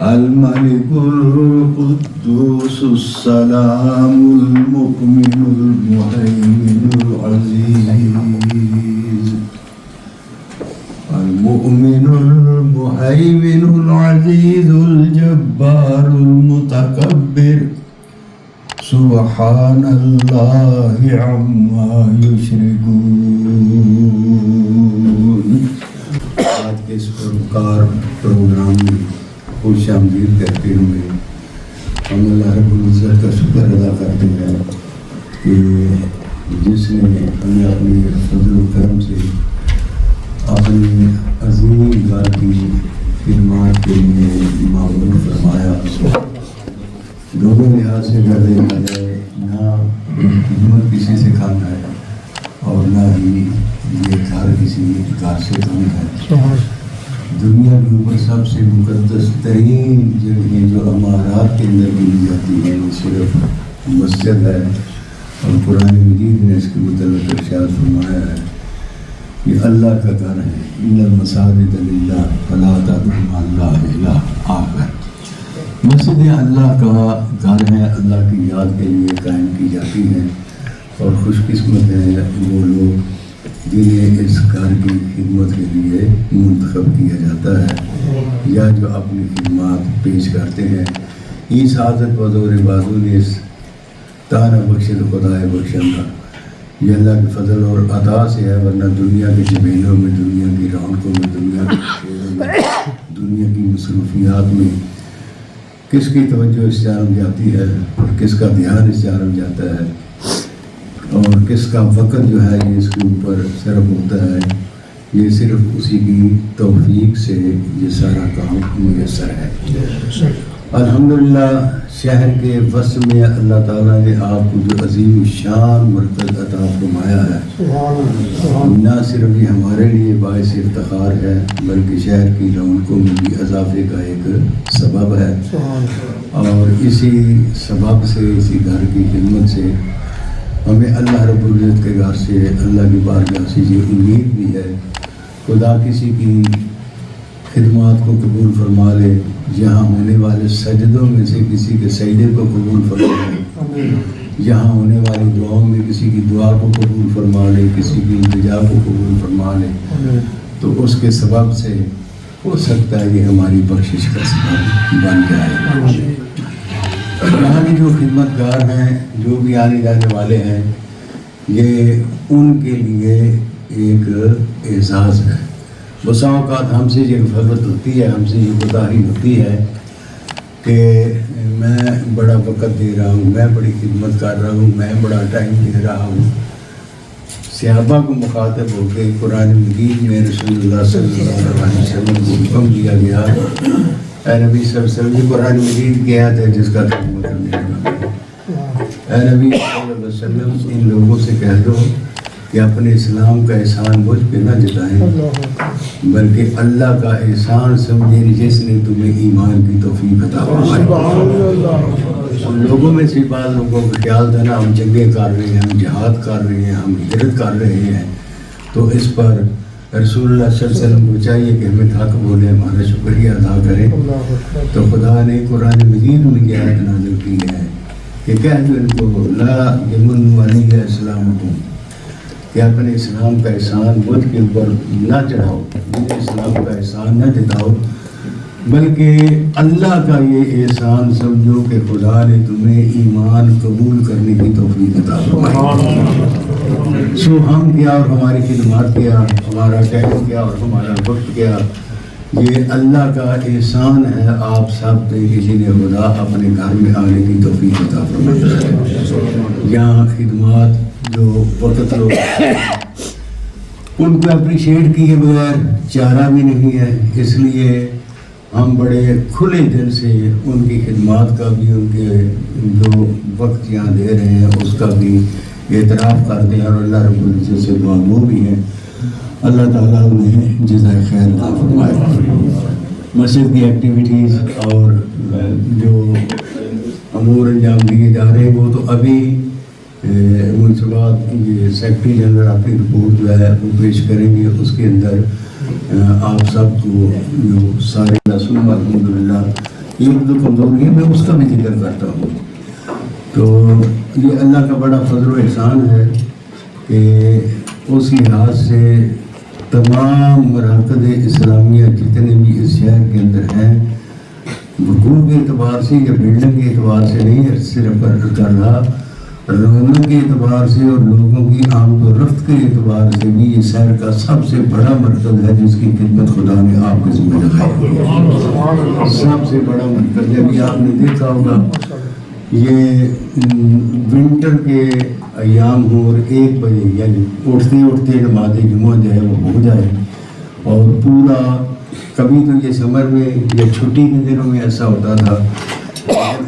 الملك القدوس السلام المؤمن المهيمن العزيز المؤمن المهيمن العزيز الجبار المتكبر سبحان اللہ عما یشرکون۔ آج کے اس پروکار پروگرام میں خوش آمدید کہتے ہوئے ہم اللہ رب العزت کا شکر ادا کرتے ہیں کہ جس نے ہمیں اپنے فضل و کرم سے اپنی عظیم گھر کی خدمات کے لیے معمول فرمایا۔ دونوں لحاظ سے اگر دیکھا جائے نہ خدمت کسی سے کم ہے اور نہ ہی یہ گھر کسی گھر سے کم ہے۔ دنیا کے اوپر سب سے مقدس ترین جگہیں جو امارات کے اندر ملی جاتی ہیں وہ صرف مسجد ہے، اور قرآن مجید نے اس کے متعلق ارشاد فرمایا ہے کہ اللہ کا گھر ہے، ان المساجد للہ فلا تدعوا مع اللہ الہ آخر۔ مسجد اللہ کا گھر ہے، اللہ کی یاد کے لیے قائم کی جاتی ہے، اور خوش قسمت ہیں وہ لوگ جنہیں اس گھر کی خدمت کے لیے منتخب کیا جاتا ہے یا جو اپنی خدمات پیش کرتے ہیں۔ اس حاضر بزور بازو نے اس تانا بخشد خدائے بخشندہ یہ اللہ کے فضل اور عطا سے ہے، ورنہ دنیا کے جمیلوں میں، دنیا کی رونقوں میں، دنیا کے کھیلوں میں، دنیا کی مصروفیات میں کس کی توجہ اس جانب جاتی ہے اور کس کا دھیان اس جانب جاتا ہے اور کس کا وقت جو ہے یہ اس کے اوپر صرف ہوتا ہے، یہ صرف اسی کی توفیق سے یہ سارا کام میسر ہے۔ الحمدللہ شہر کے وسط میں اللہ تعالیٰ نے آپ کو جو عظیم شان مرکز عطا فرمایا ہے، نہ صرف یہ ہمارے لیے باعث افتخار ہے بلکہ شہر کی رونقوں میں بھی اضافے کا ایک سبب ہے، اور اسی سبب سے، اسی گھر کی خدمت سے ہمیں اللہ رب العزت کے گھر سے، اللہ کی بارگاہ سے یہ امید بھی ہے خدا کسی کی خدمات کو قبول فرما لے، یہاں ہونے والے سجدوں میں سے کسی کے سجدے کو قبول فرما لے، یہاں ہونے والی دعاؤں میں کسی کی دعا کو قبول فرما لے، کسی کی التجا کو قبول فرما لے، تو اس کے سبب سے ہو سکتا ہے کہ ہماری بخشش کا سبب بن جائے۔ یہاں کی جو خدمت گار ہیں، جو بھی آنے جانے والے ہیں، یہ ان کے لیے ایک اعزاز ہے۔ بسا اوقات ہم سے یہ غفلت ہوتی ہے، ہم سے یہ کوتاہی ہوتی ہے کہ میں بڑا وقت دے رہا ہوں، میں بڑی خدمت کر رہا ہوں، میں بڑا ٹائم دے رہا ہوں۔ صحابہ کو مخاطب ہو کے قرآن مجید میں رسول اللہ صلی اللہ علیہ وسلم کو حکم دیا گیا، اے نبی صلی اللہ علیہ وسلم، قرآن مجید کی آیت ہے جس کا ترجمہ کرنے لگا، اے نبی صلی اللہ علیہ وسلم ان لوگوں سے کہہ دو کہ اپنے اسلام کا احسان مجھ پہ نہ جتائیں بلکہ اللہ کا احسان سمجھیں جس نے تمہیں ایمان کی توفیق عطا فرمائی۔ ہم لوگوں میں سے بعض لوگوں کا خیال تھا نا ہم جنگیں کر رہے ہیں، ہم جہاد کر رہے ہیں، ہم ہجرت کر رہے ہیں، تو اس پر رسول اللہ صلی اللہ علیہ وسلم کو چاہیے کہ ہمیں حق بولے، ہمارا شکریہ ادا کریں۔ تو خدا نے قرآن مجید میں یہ آیت نازل کی ہے کہ کہہ دو ان کو لا یمنوا علی اسلامکم، کہ اپنے اسلام کا احسان مجھ کے اوپر نہ چڑھاؤ، مجھے اسلام کا احسان نہ جتاؤ، بلکہ اللہ کا یہ احسان سمجھو کہ خدا نے تمہیں ایمان قبول کرنے کی توفیق عطا فرمائی۔ سو ہم کیا اور ہماری خدمات کیا، ہمارا ٹائم کیا اور ہمارا وقت کیا، یہ اللہ کا احسان ہے آپ سب پہ کہ جنہیں خدا اپنے گھر میں آنے کی توفیق عطا فرمائی۔ یہاں خدمات جو وقت لوگ ان کو اپریشیٹ کیے بغیر چارہ بھی نہیں ہے، اس لیے ہم بڑے کھلے دل سے ان کی خدمات کا بھی، ان کے جو وقت یہاں دے رہے ہیں اس کا بھی اعتراف کرتے ہیں، اور اللہ رب العزت سے دعا گو بھی ہیں اللہ تعالیٰ انہیں جزائے خیر عطا فرمائے۔ مسجد کی ایکٹیویٹیز اور جو امور انجام دیے جا رہے ہیں وہ تو ابھی منصوبات یہ سیکرٹری جنرل اپنی رپورٹ جو ہے وہ پیش کریں گے، اس کے اندر آپ سب کو جو سارے رسول الحمدللہ یہ جو کمزوری ہے میں اس کا بھی ذکر کرتا ہوں۔ تو یہ اللہ کا بڑا فضل و احسان ہے کہ اس لحاظ سے تمام مراکز اسلامیہ جتنے بھی اس شہر کے اندر ہیں وقوع کے اعتبار سے یا بلڈنگ کے اعتبار سے نہیں صرف عرض کر رہا، رونق کے اعتبار سے اور لوگوں کی آمد و رفت کے اعتبار سے بھی یہ شہر کا سب سے بڑا مرکز ہے جس کی خدمت خدا نے آپ کے ذمہ لگائی۔ سب سے بڑا مرکز ہے۔ ابھی آپ نے دیکھا ہوگا یہ ونٹر کے ایام ہوں اور 1 بجے یعنی اٹھتے اٹھتے نماز جمعہ جو ہے وہ ہو جائے، اور پورا کبھی تو یہ سمر میں یا چھٹی کے دنوں میں ایسا ہوتا تھا،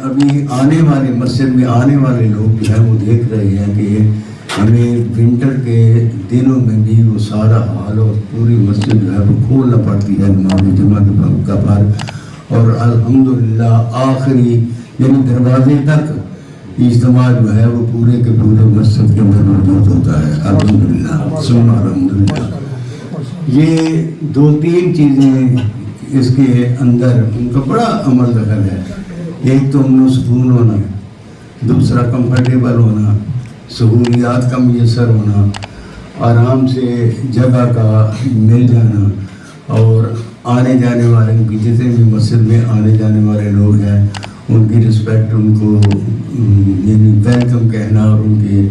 ابھی آنے والے مسجد میں آنے والے لوگ جو ہے وہ دیکھ رہے ہیں کہ ہمیں ونٹر کے دنوں میں بھی وہ سارا حال اور پوری مسجد جو ہے وہ کھولنا پڑتی ہے نماز جمعہ کا پر، اور الحمدللہ آخری یعنی دروازے تک اجتماع جو ہے وہ پورے کے پورے مسجد کے اندر موجود ہوتا ہے۔ الحمدللہ ثم الحمدللہ۔ یہ 2-3 چیزیں اس کے اندر ان کا بڑا عمل دخل ہے۔ ایک تو امن و سکون ہونا، دوسرا کمفرٹیبل ہونا، سہولیات کا میسر ہونا، آرام سے جگہ کا مل جانا، اور آنے جانے والے کی جتنے بھی مسجد میں آنے جانے والے لوگ ہیں ان کی رسپیکٹ، ان کو یعنی ویلکم کہنا، اور ان کے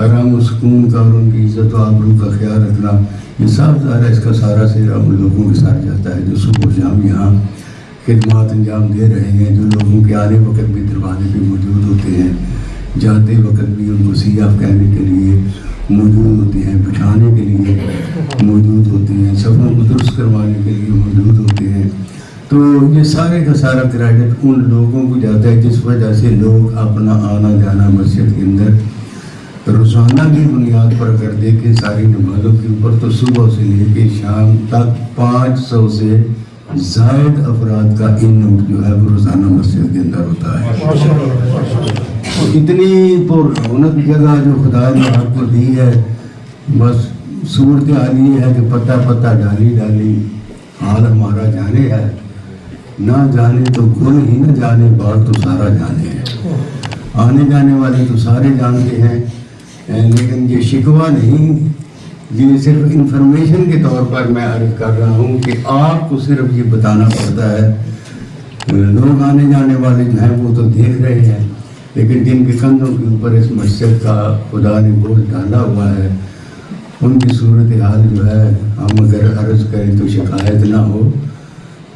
آرام و سکون کا اور ان کی عزت و آبرو کا خیال رکھنا، یہ صاف ظاہر ہے اس کا سارا سیرا ان لوگوں کے ساتھ جاتا ہے جو صبح و شام یہاں خدمات انجام دے رہے ہیں، جو لوگوں کے آنے وقت بھی دروازے پہ موجود ہوتے ہیں، جاتے وقت بھی ان کو سیاف کہنے کے لیے موجود ہوتے ہیں، بٹھانے کے لیے موجود ہوتے ہیں، صفوں کو درست کروانے کے لیے موجود ہوتے ہیں۔ تو یہ سارے کا سارا کریڈٹ ان لوگوں کو جاتا ہے جس وجہ سے لوگ اپنا آنا جانا مسجد کے اندر روزانہ کی بنیاد پر اگر دیکھیں ساری نمازوں کے اوپر تو صبح سے لے کے شام تک 500 سے زائد افراد کا ان آؤٹ جو ہے وہ روزانہ مسجد کے اندر ہوتا ہے۔ اتنی پر رونق جگہ جو خدا نے آپ کو دی ہے، بس صورتحال یہ ہے کہ پتہ پتہ ڈالی ڈالی حال ہمارا جانے ہے، نہ جانے تو گل ہی نہ جانے بات تو سارا جانے ہے۔ آنے جانے والے تو سارے جانتے ہیں، لیکن یہ شکوہ نہیں، یہ صرف انفارمیشن کے طور پر میں عرض کر رہا ہوں کہ آپ کو صرف یہ بتانا پڑتا ہے۔ لوگ آنے جانے والے جو ہیں وہ تو دیکھ رہے ہیں، لیکن جن کے کندھوں کے اوپر اس مسجد کا خدا نے بوجھ ڈالا ہوا ہے ان کی صورتحال جو ہے ہم اگر عرض کریں تو شکایت نہ ہو۔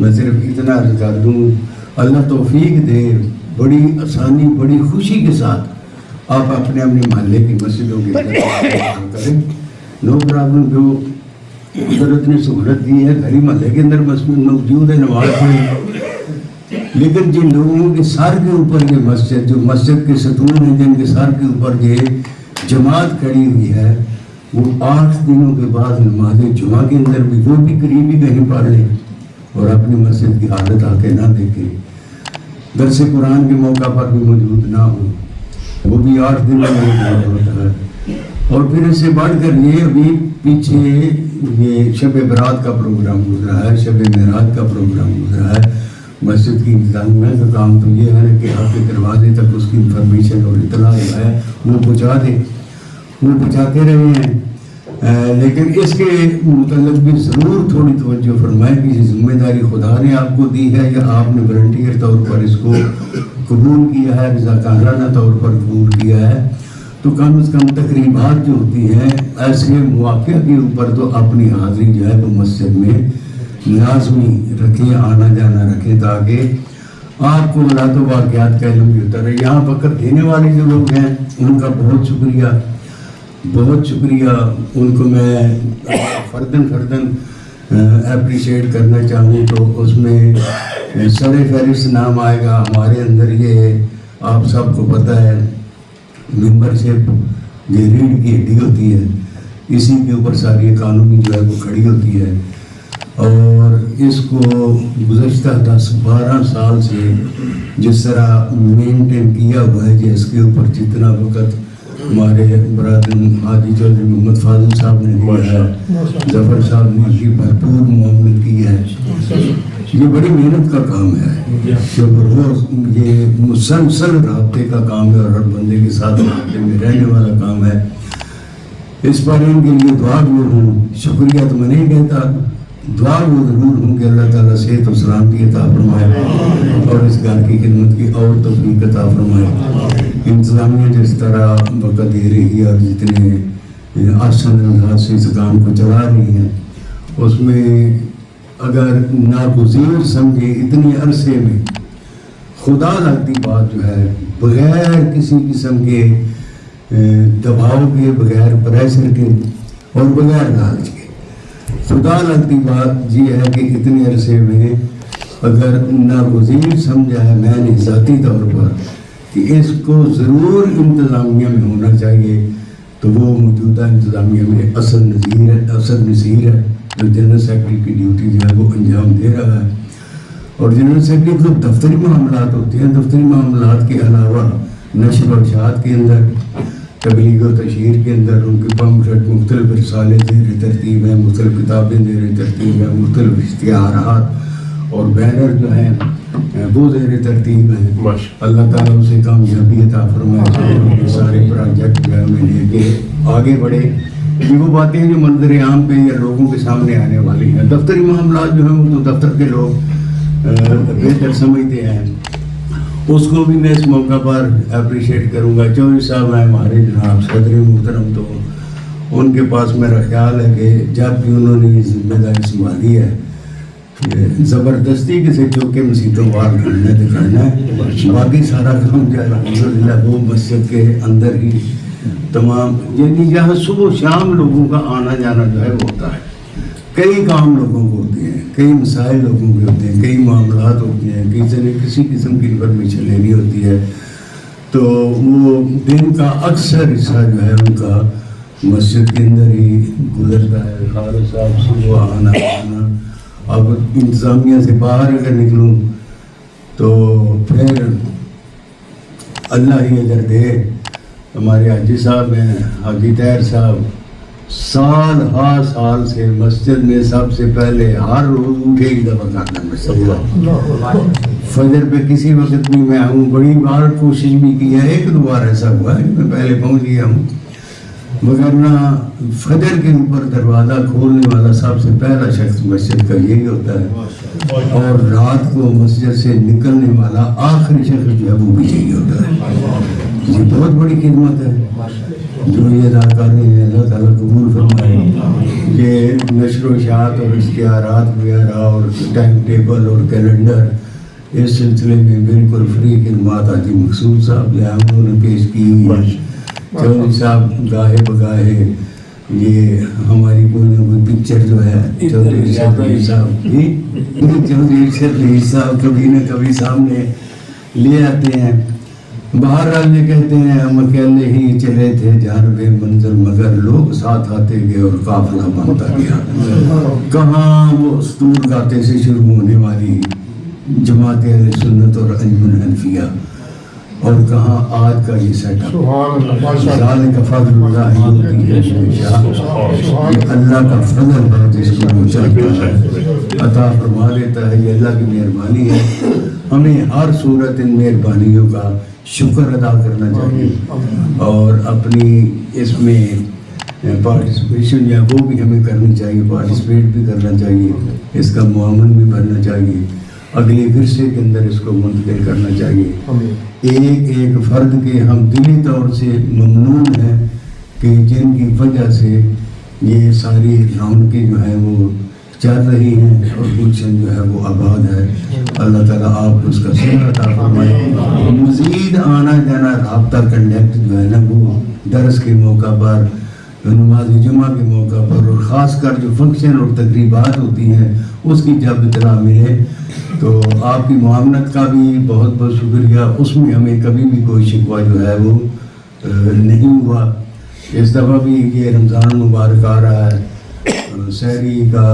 میں صرف اتنا عرض کر دوں، اللہ توفیق دے، بڑی آسانی بڑی خوشی کے ساتھ آپ اپنے محلے کی مسجدوں کے کام کریں، نو پرابلم۔ جو قدرت نے سہولت دی ہے گھری محلے کے اندر مسجد موجود ہے، نماز پڑھیں، لیکن جن لوگوں کے سر کے اوپر یہ مسجد جو مسجد کے ستون ہیں، جن کے سر کے اوپر یہ جماعت کھڑی ہوئی ہے، وہ 8 دنوں کے بعد نماز جمعہ کے اندر بھی وہ بھی قریبی کہیں پڑھ لیں اور اپنی مسجد کی حالت آ کے نہ دیکھیں، درس قرآن کے موقع پر بھی موجود نہ ہو، وہ بھی 8 دنوں میں ہوتا ہے۔ اور پھر اس سے بڑھ کر یہ ابھی پیچھے یہ شب برات کا پروگرام گزرا ہے، شب معراج کا پروگرام گزرا ہے، مسجد کی انتظامیہ کا کام تو یہ ہے کہ آپ کے دروازے تک اس کی انفارمیشن اور اطلاع جو ہے وہ پہنچا دیں، وہ پہنچاتے رہے ہیں، لیکن اس کے متعلق بھی ضرور تھوڑی توجہ فرمائیں کہ یہ ذمہ داری خدا نے آپ کو دی ہے یا آپ نے والنٹیئر طور پر اس کو قبول کیا ہے، رضاکارانہ طور پر قبول کیا ہے، تو کم از کم تقریبات جو ہوتی ہیں ایسے مواقع کے اوپر تو اپنی حاضری جو ہے وہ مسجد میں لازمی رکھیں، آنا جانا رکھیں، تاکہ آپ کو ولاد و واقعات کا علم بھی ہوتا رہے۔ یہاں وقت دینے والے جو لوگ ہیں ان کا بہت شکریہ، بہت شکریہ، ان کو میں فردن اپریشیٹ کرنا چاہوں تو اس میں سر فہرست نام آئے گا ہمارے اندر۔ یہ آپ سب کو پتہ ہے ممبرشپ یہ ریڑھ کی ہڈی ہوتی ہے، اسی کے اوپر ساری اکانومی جو ہے وہ کھڑی ہوتی ہے، اور اس کو گزشتہ 10-12 سال سے جس طرح مینٹین کیا ہوا ہے، جس کے اوپر جتنا وقت ہمارے برادر حاجی چودھری محمد فاضل صاحب نے دیا ہے، ظفر صاحب نے بھی بھرپور معاونت کی ہے، یہ بڑی محنت کا کام ہے، یہ مسلسل رابطے کا کام ہے اور ہر بندے کے ساتھ رابطے میں رہنے والا کام ہے۔ اس پر ان کے لیے دعا بھی ہوں، شکریہ تو میں نہیں کہتا، دعا وہ ضرور ہوں کہ اللہ تعالیٰ صحت و سلامتی عطا فرمائے اور اس گھر کی خدمت کی اور توفیق عطا فرمائے. انتظامیہ جس طرح وقت دے رہی ہے اور جتنے آسان انداز سے اس کام کو چلا رہی ہیں اس میں اگر ناگزیر سمجھے اتنے عرصے میں خدا لگتی بات جو ہے بغیر کسی قسم کے دباؤ کے، بغیر پریشر کے اور بغیر لالچ کے، خدا لگتی بات یہ ہے کہ اتنے عرصے میں اگر ناگزیر سمجھا ہے میں نے ذاتی طور پر کہ اس کو ضرور انتظامیہ میں ہونا چاہیے تو وہ موجودہ انتظامیہ میں اصل نصیر ہے جو جنرل سیکرٹری کی ڈیوٹی جو ہے وہ انجام دے رہا ہے. اور جنرل سیکرٹری جو دفتری معاملات ہوتے ہیں، دفتری معاملات کے علاوہ نشر و اشاعت کے اندر، تبلیغ و تشہیر کے اندر ان کے پمفلٹ مختلف رسالے زیر ترتیب ہیں، مختلف کتابیں زیر ترتیب ہیں، مختلف اشتہارات اور بینر جو ہیں وہ زیر ترتیب ہیں. اللہ تعالیٰ اسے کامیابی عطا فرمائے، یہ سارے پروجیکٹ جو ہے ہمیں لے کے آگے بڑھے. یہ وہ باتیں جو منظر عام پہ یا لوگوں کے سامنے آنے والی ہیں. دفتری معاملات جو ہیں وہ تو دفتر کے لوگ بہتر سمجھتے ہیں. اس کو بھی میں اس موقع پر اپریشیٹ کروں گا. چودھری صاحب ہیں ہمارے جناب صدر محترم، تو ان کے پاس میرا خیال ہے کہ جب بھی انہوں نے یہ ذمہ داری سنبھالی ہے زبردستی کسی چوکے مسیحوں باہر کرنا ہے. باقی سارا کام جو ہے الحمدللہ وہ مسجد کے اندر ہی تمام، یعنی یہاں صبح و شام لوگوں کا آنا جانا جو ہے وہ ہوتا ہے. کئی کام لوگوں کو ہوتے ہیں، کئی مسائل لوگوں کے ہوتے ہیں، کئی معاملات ہوتے ہیں، کسی قسم کی انفارمیشن لینی ہوتی ہے. تو وہ دن کا اکثر حصہ جو ہے ان کا مسجد کے اندر ہی گزرتا ہے. خالد صاحب صبح آنا. اب انتظامیہ سے باہر اگر نکلوں تو پھر اللہ ہی اجر دے. ہمارے حاجی صاحب ہیں، حاجی طاہر صاحب، سال سے مسجد میں سب سے پہلے ہر روز اٹھے ہی دفعہ کرنا مسجد. فجر پہ کسی وقت بھی میں ہوں، بڑی بار کوشش بھی کی ہے، ایک دو بار ایسا ہوا ہے میں پہلے پہنچ گیا ہوں، مگر نہ فجر کے اوپر دروازہ کھولنے والا سب سے پہلا شخص مسجد کا یہی ہوتا ہے، اور رات کو مسجد سے نکلنے والا آخری شخص جو ہے وہ بھی یہی ہوتا ہے. یہ بہت بڑی خدمت ہے جو یہ ادا کر رہے ہیں. اللہ تعالیٰ قبول فرمائے. یہ نشر و اشاعت اور اشتہارات وغیرہ اور ٹائم ٹیبل اور کیلنڈر اس سلسلے میں بالکل فری خدمات حاجی مقصود صاحب جو ہے انہوں نے پیش کی ہوئی ہے. چودھری صاحب گاہے بگاہے یہ ہماری کوئی نہ کوئی پکچر جو ہے چودھری ارشد رئیس صاحب چودھری ارشد رئیس صاحب کبھی نہ کبھی سامنے لے آتے ہیں. بہرحال یہ کہتے ہیں ہم اکیلے ہی چلے تھے جانب منزل مگر لوگ ساتھ آتے گئے اور قافلہ بنتا گیا. کہاں وہ اسطور گاتے سے شروع ہونے والی جماعت اہل سنت اور انجمن حنفیہ، اور کہاں آج کا یہ سیٹ اپ. ذالک فضل اللہ یؤتیہ من یشاء. یہ اللہ کا فضل ہے جس کو وہ چاہتا ہے عطا فرما دیتا ہے. یہ اللہ کی مہربانی ہے. ہمیں ہر صورت ان مہربانیوں کا شکر ادا کرنا چاہیے اور اپنی اس میں پارٹیسپیشن یا وہ بھی ہمیں کرنی چاہیے، پارٹیسپیٹ بھی کرنا چاہیے، اس کا معاون بھی بننا چاہیے، اگلے ورثے کے اندر اس کو منتقل کرنا چاہیے. ایک ایک فرد کے ہم دلی طور سے ممنون ہیں کہ جن کی وجہ سے یہ ساری رونقیں جو ہیں وہ چل رہی ہیں اور گلشن جو ہے وہ آباد ہے. اللہ تعالیٰ آپ کو اس کا صحت عطا فرمائے. مزید آنا جانا رابطہ کنڈکٹ جو ہے نا وہ درس کے موقع پر، نماز جمعہ کے موقع پر، اور خاص کر جو فنکشن اور تقریبات ہوتی ہیں اس کی جب اطلاع ملے تو آپ کی معاونت کا بھی بہت بہت شکریہ. اس میں ہمیں کبھی بھی کوئی شکوہ جو ہے وہ نہیں ہوا. اس دفعہ بھی یہ رمضان مبارک آ رہا ہے، سحری کا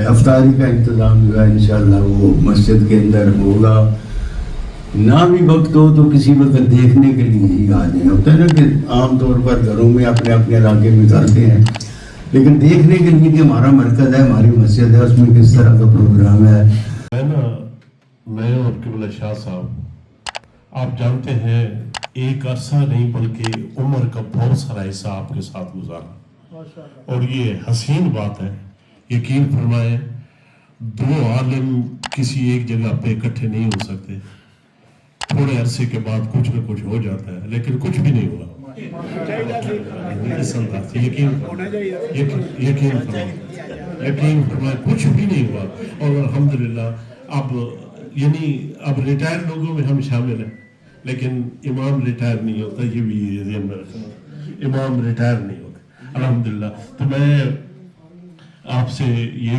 افطاری کا انتظام جو ہے انشاءاللہ وہ مسجد کے اندر ہوگا. نہ بھی وقت ہو تو کسی وقت دیکھنے کے لیے ہی آ جائیں. ہوتا ہے نا کہ عام طور پر گھروں میں اپنے اپنے علاقے میں کرتے ہیں، لیکن دیکھنے کے لیے کہ ہمارا مرکز ہے، ہماری مسجد ہے، اس میں کس طرح کا پروگرام ہے. میں اور قبلہ شاہ صاحب آپ جانتے ہیں ایک عرصہ نہیں بلکہ عمر کا بہت سارا حصہ آپ کے ساتھ گزارا، اور یہ حسین بات ہے. یقین فرمائیں دو عالم کسی ایک جگہ پہ اکٹھے نہیں ہو سکتے. تھوڑے عرصے کے بعد کچھ نہ کچھ ہو جاتا ہے لیکن کچھ بھی نہیں ہوا. اس انداز سے یقین فرمائے کچھ بھی نہیں ہوا. اور الحمدللہ اب ریٹائر لوگوں میں ہم شامل ہیں لیکن امام ریٹائر نہیں ہوتا. یہ بھی ذہن میں رکھنا, امام ریٹائر نہیں ہوتے الحمدللہ. تو میں آپ سے یہ